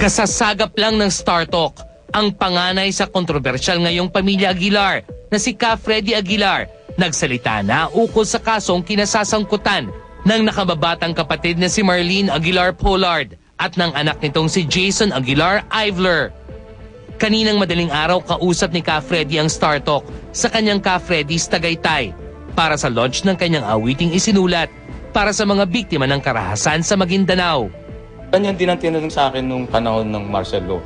Kasasagap lang ng Star Talk ang panganay sa kontrobersyal ngayong pamilya Aguilar na si Ka Freddy Aguilar nagsalita na ukol sa kasong kinasasangkutan ng nakababatang kapatid na si Marlene Aguilar Pollard at ng anak nitong si Jason Aguilar Ivler. Kaninang madaling araw kausap ni Ka Freddy ang Star Talk sa kanyang Ka Freddy's Tagaytay para sa launch ng kanyang awiting isinulat para sa mga biktima ng karahasan sa Maguindanao. Ganyan din ang tinanong sa akin nung panahon ng martial law.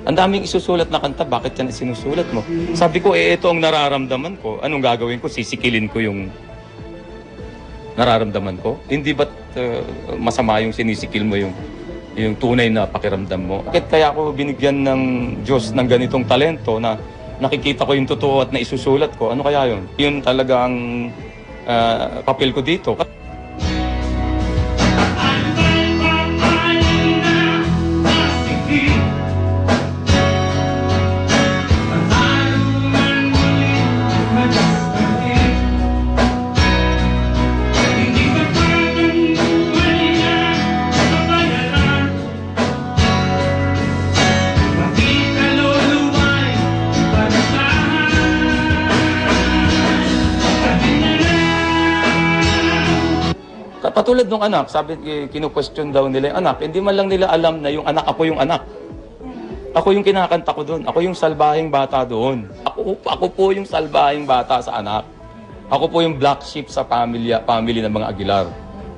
Ang daming isusulat na kanta, bakit yan isinusulat mo? Sabi ko, ito ang nararamdaman ko. Anong gagawin ko? Sisikilin ko yung nararamdaman ko? Hindi ba't masama yung sinisikil mo yung tunay na pakiramdam mo? Bakit kaya ako binigyan ng Diyos ng ganitong talento na nakikita ko yung totoo at naisusulat ko? Ano kaya yun? Yun talaga ang papel ko dito. Patulad ng anak, sabi, kinu-question daw nila yung anak, hindi man lang nila alam na yung anak, ako yung anak. Ako yung kinakanta ko doon. Ako yung salbahing bata doon. Ako po yung salbahing bata sa anak. Ako po yung black sheep sa family ng mga Aguilar.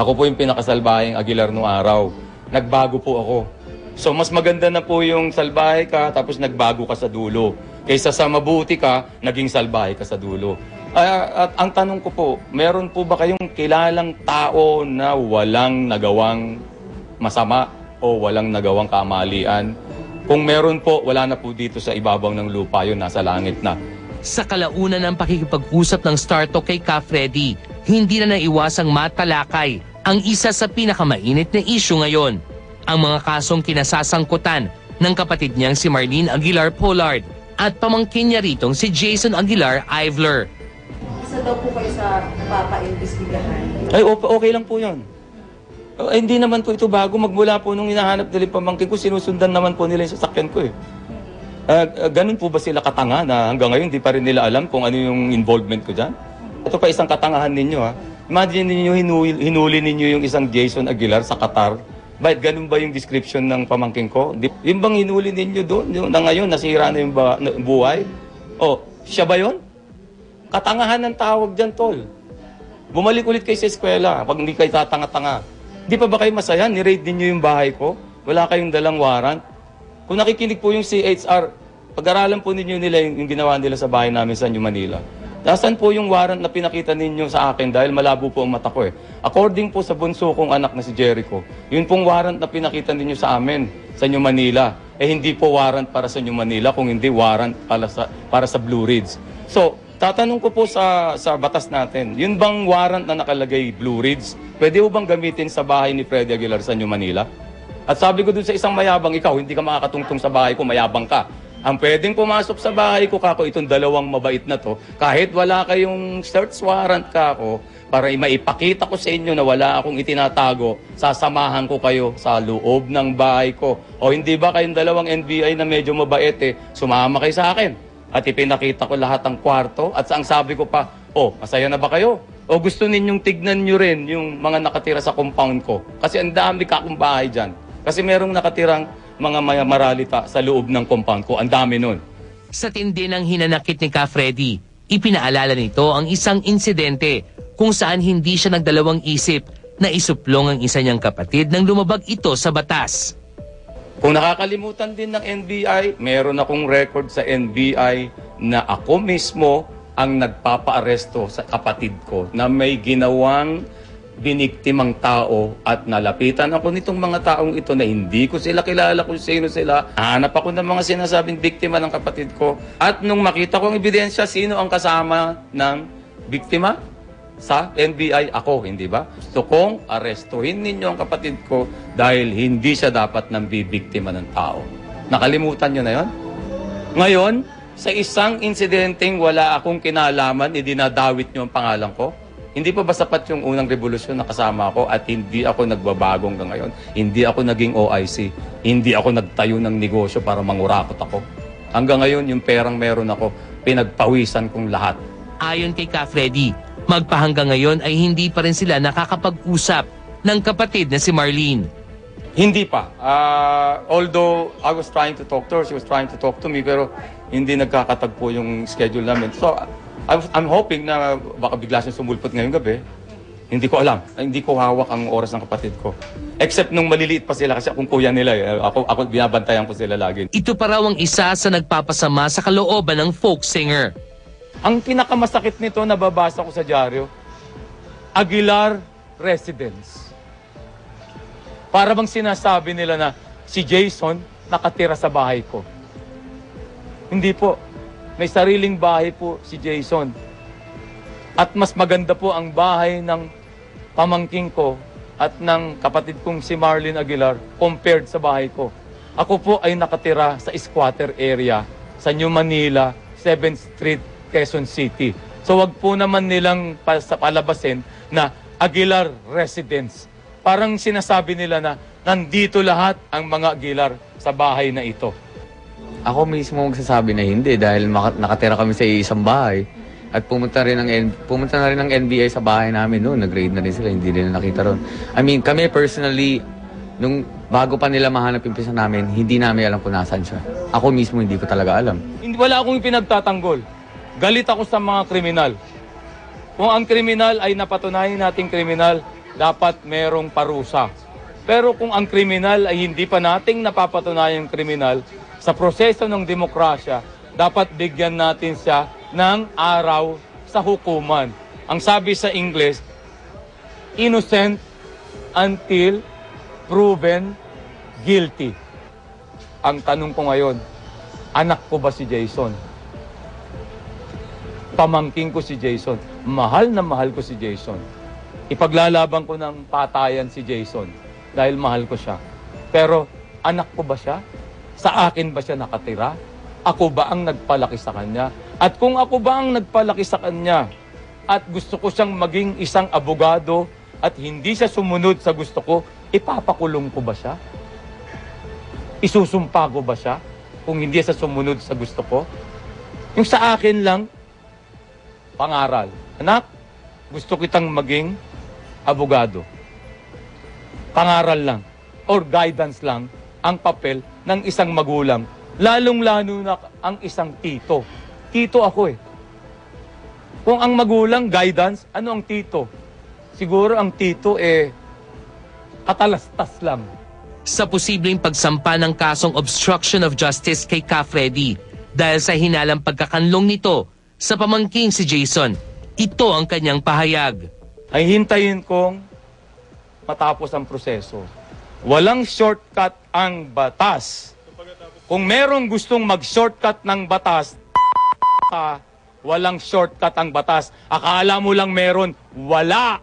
Ako po yung pinakasalbahing Aguilar noong araw. Nagbago po ako. So mas maganda na po yung salbahe ka, tapos nagbago ka sa dulo. Kaysa sa mabuti ka, naging salbahe ka sa dulo. At ang tanong ko po, meron po ba kayong kilalang tao na walang nagawang masama o walang nagawang kamalian? Kung meron po, wala na po dito sa ibabaw ng lupa, yun nasa langit na. Sa kalaunan ng pakikipag-usap ng Star Talk kay Ka Freddy, hindi na naiwasang matalakay ang isa sa pinakamainit na issue ngayon, ang mga kasong kinasasangkutan ng kapatid niyang si Marlene Aguilar Pollard at pamangkin niya ritong si Jason Aguilar Ivler. Isa daw po kayo sa papaimbestigahan. Ay, okay lang po yun. Hindi naman po ito bago. Magmula po nung hinahanap nila yung pamangkin ko, sinusundan naman po nila yung sasakyan ko eh. Ganun po ba sila katanga na hanggang ngayon di pa rin nila alam kung ano yung involvement ko dyan? Ito pa isang katangahan ninyo ha. Imagine ninyo, hinuli ninyo yung isang Jason Aguilar sa Qatar. Bakit ganun ba yung description ng pamangkin ko? Yung bang hinuli ninyo doon, yung na ngayon nasira na yung buhay? O, siya ba yun? Katangahan ng tawag dyan, tol. Bumalik ulit kayo sa eskwela pag hindi kayo tatanga-tanga. Di pa ba kayo masaya? Ni-raid ninyo yung bahay ko? Wala kayong dalang warrant? Kung nakikinig po yung CHR, pag-aralan po ninyo nila yung ginawa nila sa bahay namin sa New Manila. Nasaan po yung warrant na pinakita ninyo sa akin dahil malabo po ang mata ko eh. According po sa bunso kong anak na si Jericho, yun pong warrant na pinakita ninyo sa amin sa New Manila. Eh hindi po warrant para sa New Manila, kung hindi warrant para sa Blue Ridge. So, tatanong ko po sa batas natin, yun bang warrant na nakalagay Blue Ridge, pwede mo bang gamitin sa bahay ni Freddy Aguilar sa New Manila? At sabi ko dun sa isang mayabang, ikaw, hindi ka makakatungtong sa bahay ko, mayabang ka. Ang pwedeng pumasok sa bahay ko, kako, itong dalawang mabait na to, kahit wala kayong search warrant, kako, para maipakita ko sa inyo na wala akong itinatago, sasamahan ko kayo sa loob ng bahay ko. O hindi ba kayong dalawang NBI na medyo mabait eh, sumama kayo sa akin? At ipinakita ko lahat ng kwarto at ang sabi ko pa, masaya na ba kayo? O gusto ninyong tignan nyo rin yung mga nakatira sa compound ko? Kasi ang dami kakong bahay dyan. Kasi merong nakatirang mga maralita sa loob ng compound ko. Ang dami nun. Sa tindi ng hinanakit ni Ka Freddy, ipinaalala nito ang isang insidente kung saan hindi siya nagdalawang isip na isuplong ang isa niyang kapatid nang lumabag ito sa batas. Kung nakakalimutan din ng NBI, meron akong record sa NBI na ako mismo ang nagpapaaresto sa kapatid ko na may ginawang biniktimang tao at nalapitan ako nitong mga taong ito na hindi ko sila kilala kung sino sila. Hanap ako ng mga sinasabing biktima ng kapatid ko. At nung makita ko ang ebidensya, sino ang kasama ng biktima? Sa NBI, ako, hindi ba? Gusto kong arestuhin ninyo ang kapatid ko dahil hindi siya dapat nang bibiktima ng tao. Nakalimutan nyo na yon? Ngayon, sa isang insidenteng wala akong kinalaman, idinadawit nyo ang pangalan ko. Hindi pa ba sapat yung unang revolusyon na kasama ko at hindi ako nagbabago hanggang ngayon? Hindi ako naging OIC. Hindi ako nagtayo ng negosyo para mangurakot ako. Hanggang ngayon, yung perang meron ako, pinagpawisan kong lahat. Ayon kay Ka Freddy, magpahanggang ngayon ay hindi pa rin sila nakakapag-usap ng kapatid na si Marlene. Hindi pa. Although I was trying to talk to her, she was trying to talk to me, pero hindi nagkakatagpo yung schedule namin. So, I'm hoping na baka bigla siyang sumulpot ngayong gabi. Hindi ko alam. Hindi ko hawak ang oras ng kapatid ko. Except nung maliliit pa sila kasi akong kuya nila. Ako binabantayan ko sila lagi. Ito pa raw ang isa sa nagpapasama sa kalooban ng folk singer. Ang pinakamasakit nito, nababasa ko sa dyaryo, Aguilar Residence. Para bang sinasabi nila na si Jason nakatira sa bahay ko. Hindi po. May sariling bahay po si Jason. At mas maganda po ang bahay ng pamangking ko at ng kapatid kong si Marlene Aguilar compared sa bahay ko. Ako po ay nakatira sa squatter area sa New Manila, 7th Street, Quezon City. So wag po naman nilang palabasin na Aguilar Residence. Parang sinasabi nila na nandito lahat ang mga Aguilar sa bahay na ito. Ako mismo magsasabi na hindi dahil nakatira kami sa isang bahay. At pumunta na rin ng NBI sa bahay namin noon. Nag-raid na rin sila, hindi nila nakita ron. I mean, kami personally, nung bago pa nila mahanap yung pisa namin, hindi namin alam kung nasaan siya. Ako mismo hindi ko talaga alam. Wala akong pinagtatanggol. Galit ako sa mga kriminal. Kung ang kriminal ay napatunayan nating kriminal, dapat merong parusa. Pero kung ang kriminal ay hindi pa nating napapatunayan kriminal, sa proseso ng demokrasya, dapat bigyan natin siya ng araw sa hukuman. Ang sabi sa English, innocent until proven guilty. Ang tanong ko ngayon, anak ko ba si Jason? Pamangking ko si Jason. Mahal na mahal ko si Jason. Ipaglalaban ko ng patayan si Jason dahil mahal ko siya. Pero anak ko ba siya? Sa akin ba siya nakatira? Ako ba ang nagpalaki sa kanya? At kung ako ba ang nagpalaki sa kanya at gusto ko siyang maging isang abogado at hindi siya sumunod sa gusto ko, ipapakulong ko ba siya? Isusumpa ko ba siya kung hindi siya sumunod sa gusto ko? Yung sa akin lang, pangaral. Anak, gusto kitang maging abogado. Pangaral lang or guidance lang ang papel ng isang magulang. Lalong-lalo na ang isang tito. Tito ako eh. Kung ang magulang, guidance, ano ang tito? Siguro ang tito katalastas lang. Sa posibleng pagsampa ng kasong obstruction of justice kay Ka Freddy dahil sa hinalang pagkakanlong nito sa pamangking si Jason, ito ang kanyang pahayag. Ay hintayin kong matapos ang proseso. Walang shortcut ang batas. Kung merong gustong mag-shortcut ng batas, walang shortcut ang batas. Akala mo lang meron, wala.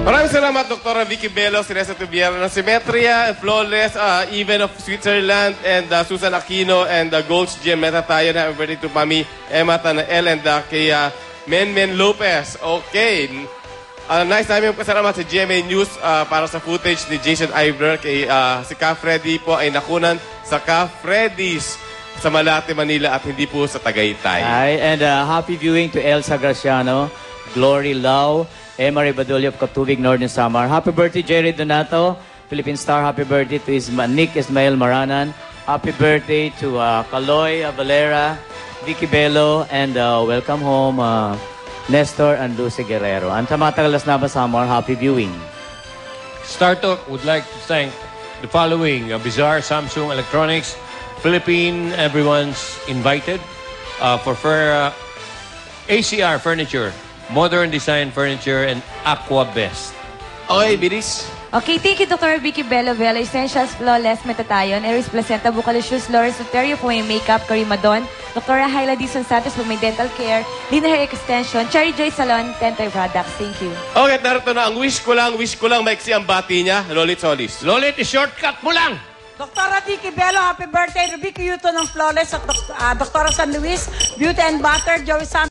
Maraming salamat, Dr. Vicky Bello, Teresa Tubiera ng Symmetria, Flawless, Even of Switzerland, and Susan Aquino, and Gold's Gym. Meta tayo na happy birthday to Mami Emma Tanael, and kay Men Lopez. Okay. Nice namin kasalamat sa GMA News para sa footage ni Jason Ivler. Kay si Ka Freddy po ay nakunan sa Ka Freddy's sa Malate, Manila at hindi po sa Tagaytay. And happy viewing to Elsa Graciano, Glory Lau, Emma Ribadulio of Katubig, Northern Samar. Happy birthday, Jerry Donato, Philippine Star. Happy birthday to Nick Ismael Maranan. Happy birthday to Kaloy Valera, Vicky Bello, and welcome home, Nestor and Lucy Guerrero. Ang Tamatagalas na ba Samar, happy viewing. StarTalk would like to thank the following: Bizarre, Samsung Electronics, Philippine, everyone's invited for ACR Furniture, Modern Design Furniture, and Aqua Best. Okay, bilis. Okay, thank you, Dr. Vicky Bello Vela, Essentials Flawless Metatayon, Eris Placenta, Bucalicious, Laura Soterio for may makeup, Karimadon, Dr. Hyla Dizon Santos for may dental care, Lina Hair Extension, Cherry Joy Salon, Tentay Products. Thank you. Okay, narito na ang wish ko lang, maiksi ang bati niya, Lolit Solis. Lolit, shortcut mo lang! Dr. Vicky Bello, happy birthday. Rubico Yuto ng Flawless at Dr. San Luis, Beauty and Butter, Joey Sam.